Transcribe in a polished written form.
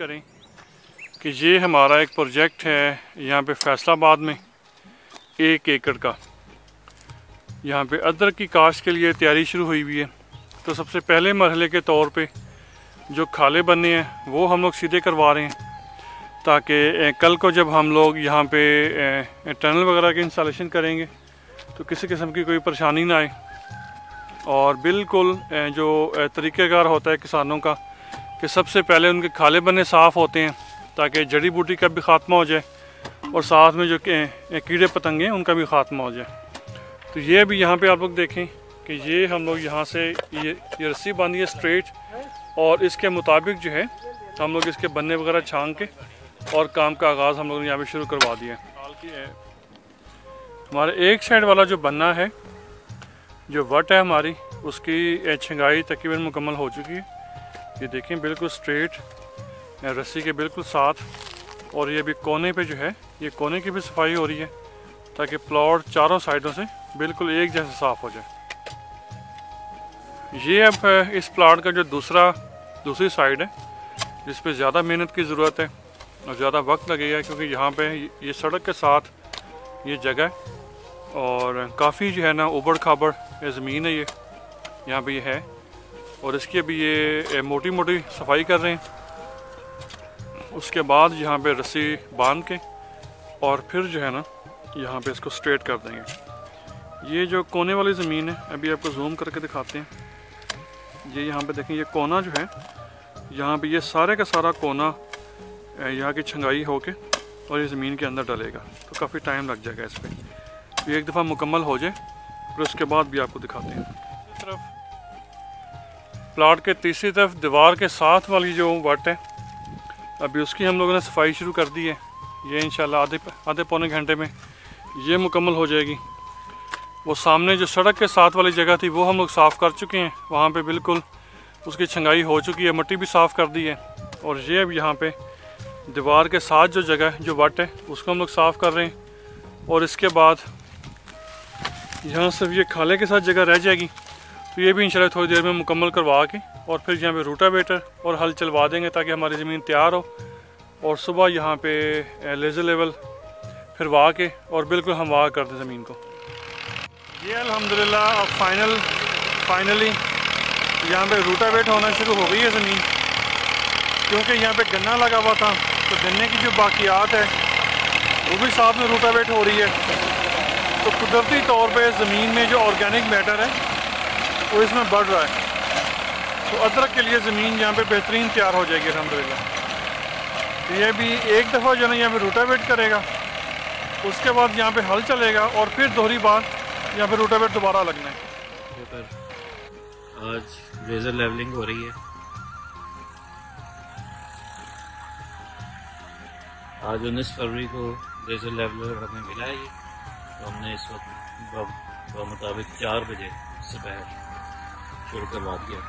करें कि ये हमारा एक प्रोजेक्ट है यहाँ पे फैसलाबाद में 1 एकड़ का। यहाँ पे अदरक की काश्त के लिए तैयारी शुरू हुई हुई है। तो सबसे पहले मरहले के तौर पे जो खाले बनने हैं वो हम लोग सीधे करवा रहे हैं, ताकि कल को जब हम लोग यहाँ पे टनल वगैरह की इंस्टॉलेशन करेंगे तो किसी किस्म की कोई परेशानी ना आए। और बिल्कुल जो तरीक़ेकार होता है किसानों का कि सबसे पहले उनके खाले बनने साफ़ होते हैं ताकि जड़ी बूटी का भी ख़ात्मा हो जाए और साथ में जो कीड़े पतंगे हैं उनका भी ख़ात्मा हो जाए। तो ये भी यहाँ पे आप लोग देखें कि ये हम लोग यहाँ से ये रस्सी बांधी है स्ट्रेट, और इसके मुताबिक जो है हम लोग इसके बन्ने वगैरह छांग के और काम का आगाज़ हम लोग ने यहाँ पे शुरू करवा दिया है। हमारे एक साइड वाला जो बन्ना है, जो वट है हमारी, उसकी छंगाई तकरीबन मुकम्मल हो चुकी है। ये देखें बिल्कुल स्ट्रेट रस्सी के बिल्कुल साथ। और ये भी कोने पे जो है, ये कोने की भी सफाई हो रही है ताकि प्लॉट चारों साइडों से बिल्कुल एक जैसा साफ़ हो जाए। ये अब इस प्लाट का जो दूसरी साइड है जिस पे ज़्यादा मेहनत की ज़रूरत है और ज़्यादा वक्त लगेगा, क्योंकि यहाँ पे ये सड़क के साथ ये जगह है और काफ़ी जो है ना उबड़ खाबड़ ज़मीन है ये यहाँ पे ये है। और इसकी अभी ये मोटी मोटी सफाई कर रहे हैं। उसके बाद यहाँ पे रस्सी बांध के और फिर जो है ना यहाँ पे इसको स्ट्रेट कर देंगे। ये जो कोने वाली ज़मीन है अभी आपको जूम करके दिखाते हैं। ये यहाँ पे देखें, ये कोना जो है यहाँ पे ये सारे का सारा कोना यहाँ की छंगाई होके और ये ज़मीन के अंदर डलेगा, तो काफ़ी टाइम लग जाएगा इस पर। एक दफ़ा मुकम्मल हो जाए फिर उसके बाद भी आपको दिखाते हैं। तरफ प्लाट के तीसरी तरफ दीवार के साथ वाली जो वट है अभी उसकी हम लोगों ने सफाई शुरू कर दी है। ये इंशाल्लाह आधे पौने घंटे में ये मुकम्मल हो जाएगी। वो सामने जो सड़क के साथ वाली जगह थी वो हम लोग साफ़ कर चुके हैं, वहाँ पे बिल्कुल उसकी छंगाई हो चुकी है, मिट्टी भी साफ़ कर दी है। और ये अब यहाँ पे दीवार के साथ जो जगह है, जो वट है, उसको हम लोग साफ़ कर रहे हैं। और इसके बाद यहाँ सिर्फ ये खाले के साथ जगह रह जाएगी, तो ये भी इंशाल्लाह थोड़ी देर में मुकम्मल करवा के और फिर यहाँ पे रूटावेटर और हल चलवा देंगे ताकि हमारी ज़मीन तैयार हो। और सुबह यहाँ पे लेज़र लेवल फिरवा के और बिल्कुल हमवार कर दें ज़मीन को। ये अल्हम्दुलिल्लाह अब फाइनली यहाँ पे रूटावेट होना शुरू हो गई है ज़मीन, क्योंकि यहाँ पे गन्ना लगा हुआ था तो गन्ने की जो बाकियात है वो भी साथ में रूटावेट हो रही है। तो कुदरती तौर पे ज़मीन में जो ऑर्गेनिक मैटर है वो इसमें बढ़ रहा है, तो अदरक के लिए ज़मीन यहाँ पे बेहतरीन तैयार हो जाएगी अल्हम्दुलिल्लाह। तो ये भी एक दफ़ा जो है ना यहाँ पे रूटावेट करेगा, उसके बाद यहाँ पे हल चलेगा और फिर दोहरी बार यहाँ पे रूटावेट दोबारा लगना है। आज लेज़र लेवलिंग हो रही है। आज 19 फरवरी को लेज़र लेवलर हमें मिला है ये, तो हमने इस वक्त मुताबिक 4 बजे सुबह शुरू करवा दिया।